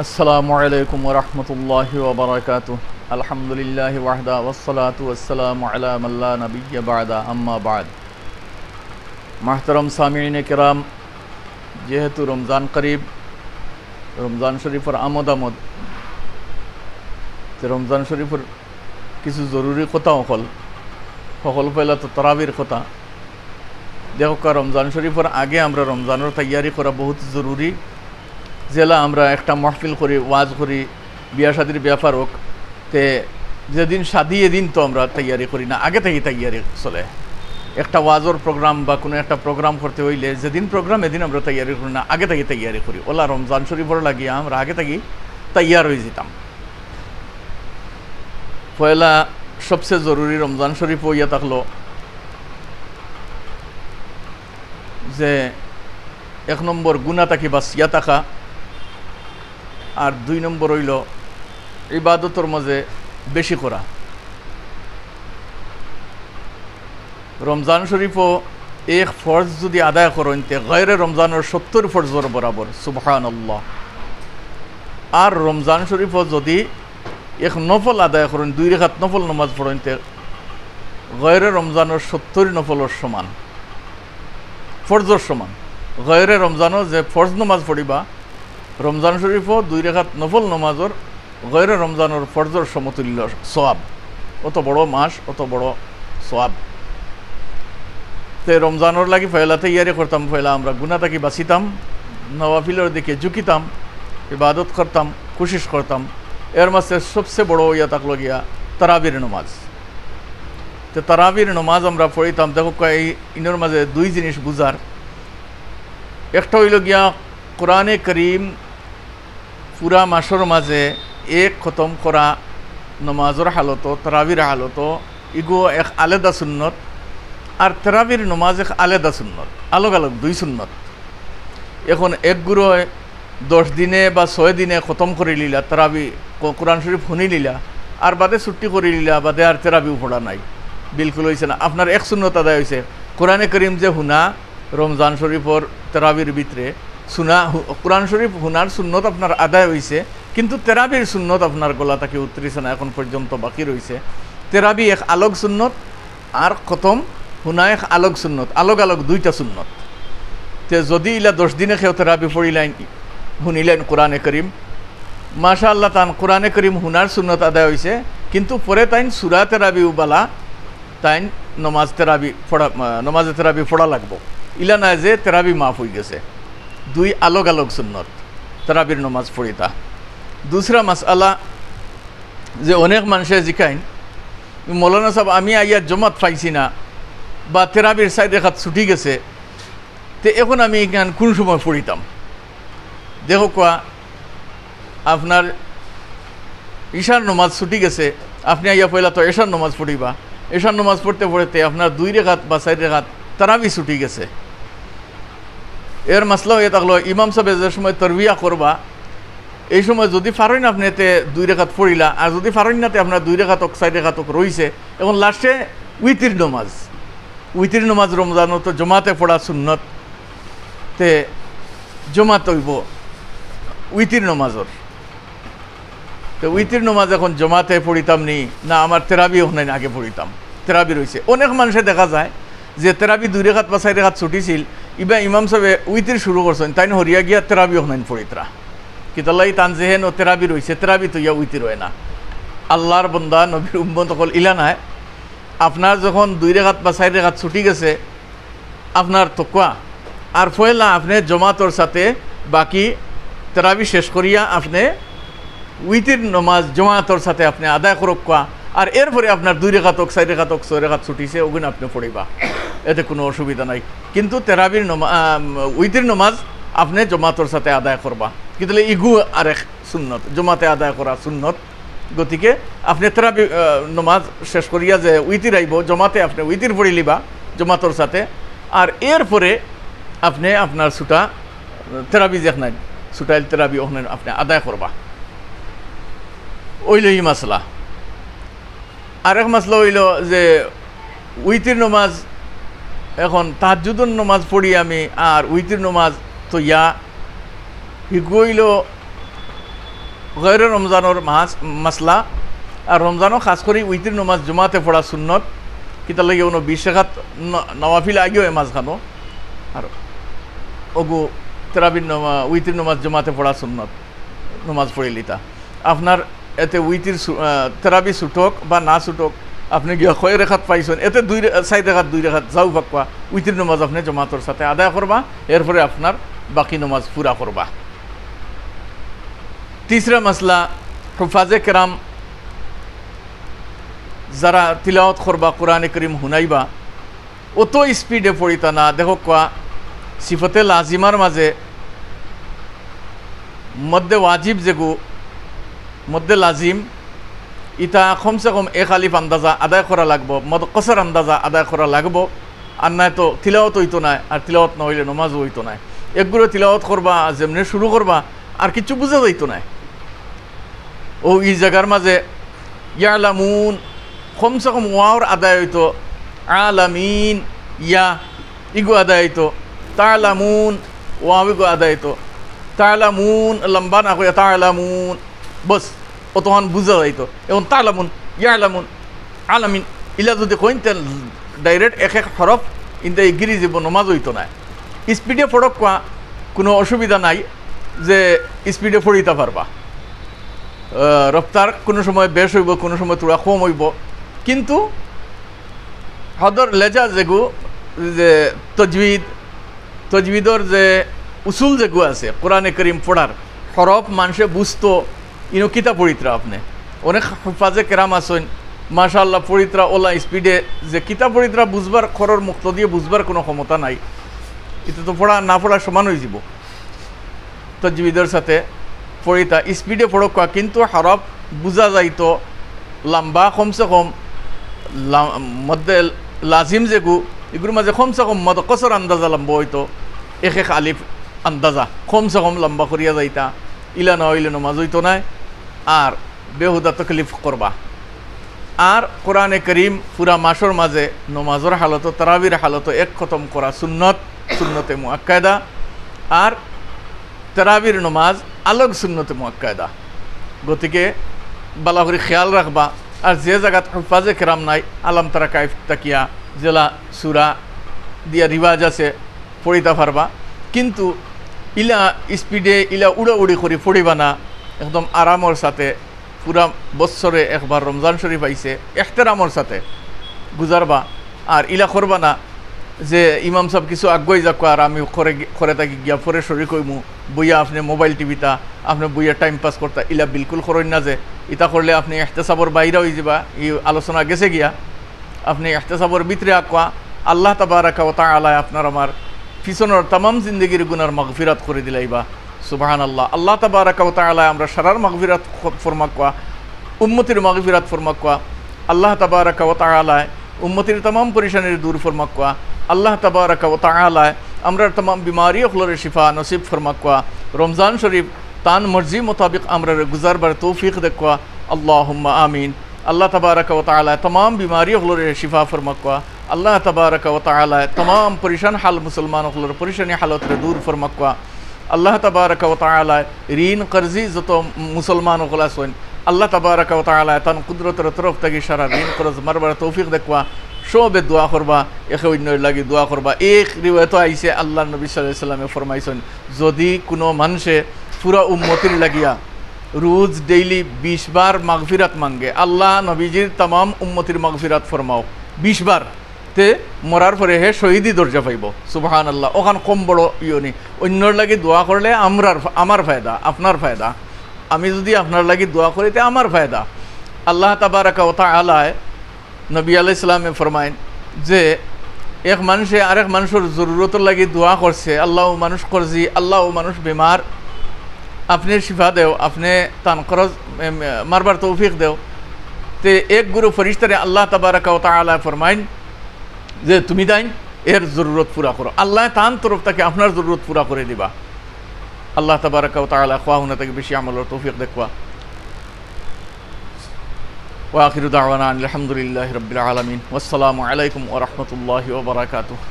আসসালামু আলাইকুম ওয়া রাহমাতুল্লাহি ওয়া বারাকাতুহু। আলহামদুলিল্লাহি ওয়াহদা ওয়াসসালাতু ওয়াসসালামু আলা মান লা নাবিয়্যা বা'দা, আম্মা বা'দ। মাহতারাম সামিঈনে কিরাম, যেহেতু রমজান করিব, রমজান শরীফের আমোদ রমজান শরীফের কিছু জরুরি কথা সকল পয়লা তো তারাবির কথা। দেখো, রমজান শরীফের আগে আমরা রমজানের তৈয়ারি করা বহুত জরুরি। জেলা আমরা একটা মাহফিল করি, ওয়াজ করি, বিয়া শাদির ব্যাপার হোক, তে যেদিন শাদি এদিন তো আমরা তৈয়ারি করি না, আগে থেকে তৈয়ারি চলে। একটা ওয়াজর প্রোগ্রাম বা কোনো একটা প্রোগ্রাম করতে হইলে যেদিন প্রোগ্রাম এদিন আমরা তৈয়ারি করি না, আগে থেকে তৈয়ারি করি। ওলা রমজান শরীফর লাগিয়ে আমরা আগে থেকে তৈয়ার হয়ে যেতাম। পয়লা সবচেয়ে জরুরি রমজান শরীফ ইয়া থাকলো যে 1 নম্বর গুনাহ থাকি বাঁচিয়া থাকা, আর 2 নম্বর হইল ইবাদতর মাঝে বেশি করা। রমজান শরীফও এক ফরজ যদি আদায় করেন তে গয়রে রমজানের 70 ফরজর বরাবর, সুবহানাল্লাহ। আর রমজান শরীফও যদি এক নফল আদায় করেন, 2 রাকাত নফল নামাজ পড়েন তে গয়রে রমজানের 70 নফলের সমান, ফরজর সমান। গয়রে রমজানও যে ফরজ নামাজ পড়িবা, রমজান শরীফও 2 রাকাত নফল নামাজর গয়রে রমজানের ফরজর সমতুল্য সওয়াব। অত বড় মাস, অত বড় সওয়াব। তে রমজানের লাগি পয়লাতে ইয়ারে করতাম, পয়লা আমরা গুনাহ থেকে বাঁচিতাম, নওয়াফিলের দিকে ঝুঁকিতাম, ইবাদত করতাম, কোশিশ করতাম। এর মাঝে সবচেয়ে বড় ইয়া থাকলো গিয়া তারাবির নমাজ। তো তারাবির নমাজ আমরা পড়িতাম। দেখো, এই ইনের মাঝে 2 জিনিস বুঝার। একটা হইল গিয়া কোরআনে করিম পুরা মাসের মাঝে এক খতম করা নমাজের হালত, তারাবির হালত, ইগো এক আলাদা সুন্নত। আর তারাবির নমাজ এক আলাদা সুন্নত, আলোক 2 সুন্নত। এখন এক গুরু 10 দিনে বা 6 দিনে খতম করে লিলা, তারাবি কোরআন শরীফ শুনি লিলা, আর বাদে ছুটি করে লিলা, বাদে আর তারাবিও পড়া নাই, বিলকুল হয়েছে না। আপনার এক সুন্নত আদায় হয়েছে। কোরআনে করিম যে শুনা রমজান শরীফর তারাবির ভিতরে শুনা, কোরআন শরীফ শুনার সুন্নত আপনার আদায় হয়েছে, কিন্তু তেরাবির সুন্নত আপনার গলা থেকে উতরিছে না, এখন পর্যন্ত বাকি রয়েছে। তেরাবি এক আলোক সুন্নত, আর খতম শুনা এক আলোক সুন্নত, আলোক 2টা সুন্নত। তে যদি ইলা 10 দিনে কেউ তেরাবি পড়িলেন, শুনিলেন কোরআনে করিম, মাশাআল্লাহ, তান কোরআনে করিম শুনার সুন্নত আদায় হয়েছে, কিন্তু পরে তাইন সূরা তেরাবি উবালা, তাইন নমাজে তেরাবি পড়া লাগবো। ইলা নাই যে তেরাবি মাফ হয়ে গেছে। 2 আলোক সুন্নত তারাবির নমাজ পড়িতা। দুসরা মাসআলা যে অনেক মানুষে জিকাইন, মৌলানা সাহেব আমি আইয়া জমাত পাইছি না, বা তেরাবির 4 রাকাত ছুটি গেছে, তে এখন আমি এখান কোন সময় পড়িতাম? দেখো, আপনার ঈশার নমাজ ছুটি গেছে, আপনি আইয়া পয়লা তো এশার নমাজ পড়িবা। এশার নমাজ পড়তে পড়তে আপনার 2 রাকাত বা 4 রাকাত তারাবি ছুটি গেছে। এর মাসলা হয়ে থাকলো, ইমাম সাহেব যে সময় তরবিয়া করবা, এই সময় যদি পারেন আপনি এতে 2 রাকাত পড়িলা, আর যদি পারেন না তে আপনার 2 রাকাতক 4 রাকাতক রয়েছে। এখন লাস্টে উইতির নমাজ রমজানও তো জমাতে পড়া সুন্নত, তে জমাত হইব উইতির নমাজর। তো উইতির নমাজ এখন জমাতে পড়িতাম নি না, আমার তেরাবি ওখানে আগে পড়িতাম, তেরাবি রয়েছে। অনেক মানুষে দেখা যায় যে তেরাবি 2 রাকাত বা 4 রাকাত ছুটিছিল, ইবা ইমাম সাহেবে উইতির শুরু করছেন, তাই হরিয়া গিয়া তেরাবি ওখানে পড়িতরা। কিতাল্লাই তান যেহেন ও তেরাবি রয়েছে, তেরাবি তো ইয়া উইতির হয় না। আল্লাহর বন্দা নবীর উম্মত সকল ইলা নাই, আপনার যখন 2 রাকাত বা 4 রাকাত ছুটি গেছে আপনার তোকা, আর পয়লা আপনি জমাতর সাথে বাকি তেরাবি শেষ করিয়া আপনি উইতির নমাজ জমাতর সাথে আপনি আদায় করক, আর এরপরে আপনার 2 রাকাতক 4 রাকাতক 6 রাকাত ছুটিছে, ওগুলো আপনি পড়িবা, এতে কোনো অসুবিধা নাই। কিন্তু তেরাবির উইতির নমাজ আপনি জমাতর সাথে আদায় করবা, কিন্তু ইগু আরেক সুন্নত, জমাতে আদায় করা সুন্নত। গতিকে আপনি তেরাবি নমাজ শেষ করিয়া যে উইতির আইব, জমাতে আপনি উইতির পড়ি লিবা জমাতর সাথে, আর এরপরে আপনি আপনার ছুটা তেরাবি যেখ নাই ছুটাইল তেরাবি ওখানে আপনি আদায় করবা। ওইল ই মাসলা। আরেক মাসলা হইল যে উইতির নমাজ, এখন তাহাজ্জুদের নমাজ পড়ি আমি, আর উইতির নমাজ তো ইয়া হিগুইল গয়রে রমজানোর মাসলা আর রমজানও খাস করে উইতির নমাজ জমাতে পড়া সুন্নত কিতার লাগে কোনো 20 রাকাত নওয়াফিল আগেও এ মাঝখানো আর ওগু তেরাবির উইতির নমাজ জমাতে পড়া সুন্নত নমাজ পড়িলিতা আপনার এতে উইতির তেরাবি ছুটক বা না ছুটক আপনি গিয়ে 6 রেখাত পাইছেন এতে 4 রেখাত 2 রেখাত যাও পাকবা উইতির নমাজ আপনি জমাতর সাথে আদায় করবা এরপরে আপনার বাকি নমাজ পুরা করবা तीसरा मसला हुफाजे कराम যারা তিলাওয়াত করবা কোরআনে করিম হুনাইবা অত স্পিডে পড়িতা না দেখো কোয়া সিফতে লাজিমার মাঝে মধ্যে ওয়াজিব যেগু মধ্যে লাজিম ইটা কমসে কম এক আলিফ আন্দাজা আদায় করা লাগবো কসর আন্দাজা আদায় করা লাগবো আর নাই তো তিলাওয়াত হইতো না আর তিলাওয়াত না হইলে নমাজও হইতো না একগুলো তিলাওয়াত করবা যেমনি শুরু করবা আর কিছু বুঝা যাইতো না ও এই জায়গার মাঝে ইয়ালামুন কমসে কম ওয়াওর আদায় হইতো আলামিন ইয়া ইগু আদায় হইতো তালামুন ওয়াও ইগু আদায় হইতো তালামুন লম্বা না কইয়া তালামুন বস ও তখন বুঝা যাইতো এবং তালামুন ইয়ালামুন আলামিন ইলা যদি কইন তেল ডাইরেক্ট এক এক হরফ ইনতে গিরি যাব নমাজ হইতো না স্পিডে পড়ক কোনো অসুবিধা নাই যে স্পিডে পড়িতে পারবা রফতার কোনো সময় বেশ হইব কোনো সময় তোরা কম হইব কিন্তু হদর লেজা যেগু যে তজবিদর যে উসুল যেগু আছে কোরআনে করিম পড়ার হরফ মানুষে বুঝতো ইনো কিতা পড়িত্রা আপনি অনেক হুফাজে কেরাম আসেন মাশাআল্লাহ পড়িত্রা ওলা স্পিডে যে কিতা পড়িত্রা বুঝবার খরর মুক্ত দিয়ে বুঝবার কোনো ক্ষমতা নাই এটা তো পড়া না পড়া সমান হয়ে যাব তজবিদর সাথে পড়িতা স্পিডে পড়ক কিন্তু হরফ বুঝা যাইতো লম্বা কমসে কম মধ্যে লাজিম যেগু এগুলোর মাঝে কমসে কম মদ কসর আন্দাজা লম্বা হইতো এক এক আলিফ আন্দাজা কমসে কম লম্বা করিয়া যাইতা ইলা না হইলে নমাজ হইতো না আর বেহুদা তকলিফ করবা আর কোরআনে করিম পুরা মাসর মাঝে নমাজর হালত তারাবির হালত এক খতম করা সুন্নতে মুআক্কাদা আর তারাবির নমাজ আলোক সুন্নতে মুআক্কাদা গতিকে বালা করে খেয়াল রাখবা আর যে জায়গাত হুফাজে কেরাম নাই আলাম তারা কাইফ তাকিয়া জেলা সুরা দিয়া রিওয়াজ আছে পড়িতা পারবা কিন্তু ইলা স্পিডে ইলা উড়াউড়ি করে পড়িবা না একদম আরামর সাথে পুরা বৎসরে একবার রমজান শরীফ আইছে এহতেরামর সাথে গুজারবা আর ইলা করবা না যে ইমাম সাহেব কিছু আগুয়াই যাক আর আমি করে থাকি গিয়া পরে শরীর কইমু বইয়া আপনি মোবাইল টিভিটা আপনি বইয়া টাইম পাস করতা ইলা বিলকুল করেন না যে ইটা করলে আপনি এহতেসাবর বাইরে হয়ে যাবা এই আলোচনা গেছে গিয়া আপনি এহতেসাবর ভিতরে আঁকা আল্লাহ তাবারাকা ওয়া তাআলা আপনার আমার পিছনের তামাম জিন্দগির গুনার মাগফিরাত করে দিলাইবা সুবহানাল্লাহ আল্লাহ তাবারাকা ওয়া তাআলা আমরা সারার মাগফিরাত ফরমাকা উম্মতির মাগফিরাত ফরমাকা আল্লাহ তাবারাকা ওয়া তাআলা উম্মতির तमाम পরেশানির দূর ফরমাকা আল্লাহ তাবারাকা ওয়া তাআলা আমরার तमाम बीमारी ওগুলোর শিফা নসিব ফরমাকা রমজান শরীফ তান মর্জি মোতাবেক আমরার গুজারবার তৌফিক দেখবা আল্লাহুম্মা আমিন আল্লাহ তাবারাকা ওয়া তাআলা तमाम बीमारी ওগুলোর শিফা ফরমাকা আল্লাহ তাবারাকা ওয়া তাআলা तमाम পরেশান হাল মুসলমান ওগুলোর পরেশানি হালত দূর ফরমাকা আল্লাহ তাবারাকা ওয়া তাআলা ঋণ কর্জি যত মুসলমান ওগুলো আছেন আল্লাহ তাবারাকা ওয়া তাআলা তান কুদরতের তরফ থেকে সারা ঋণ কর্জ মারবার তৌফিক দেখবা সবে দোয়া করবা একে অন্যের লাগি দোয়া করবা এক রিওয়ায়ত আইছে আল্লাহ নবী সাল্লাল্লাহু আলাইহি সাল্লামে ফরমাইছেন যদি কোনো মানুষে পুরা উম্মতির লাগিয়া রোজ ডেইলি 20 বার মাগফিরাত মাঙ্গে আল্লাহ নবীজির तमाम উম্মতির মাগফিরাত ফরমাও 20 বার তে মরার পরে হে শহীদি দরজা পাইব সুবহানাল্লাহ ওখান কম বড় ইয়নি অন্যর লাগি দোয়া করলে আমার ফায়দা আপনার ফায়দা আমি যদি আপনার লাগি দোয়া করি তে আমার ফায়দা আল্লাহ তাবারাকা ওয়া তাআলা নবী আলাইহিস সালামে ফরমায়েন যে এক মানুষে আরেক মানুষের জরুরতের লাগি দোয়া করছে আল্লাহ মানুষ করজি আল্লাহ মানুষ বেমার আপনি শিফা দেও আপনি তান খরচ মারবার তৌফিক দেও তে এক গুরু ফেরেশতারে আল্লাহ তাবারাকা ওয়া তাআলা ফরমায়েন যে তুমি দাইন এর জরুরত পুরা করো আল্লাহ তান তরফ থেকে আপনার জরুরত পুরা করে দিবা আল্লাহ তাবারাকা ওয়া তাআলা খাওয়াহুনা থেকে বেশি আমলের তৌফিক দেখবা ওয়া আখিরু দাওয়ানা আলহামদুলিল্লাহি রাব্বিল আলামিন ওয়াসসালামু আলাইকুম ওয়া রাহমাতুল্লাহি ওয়া বারাকাতুহু।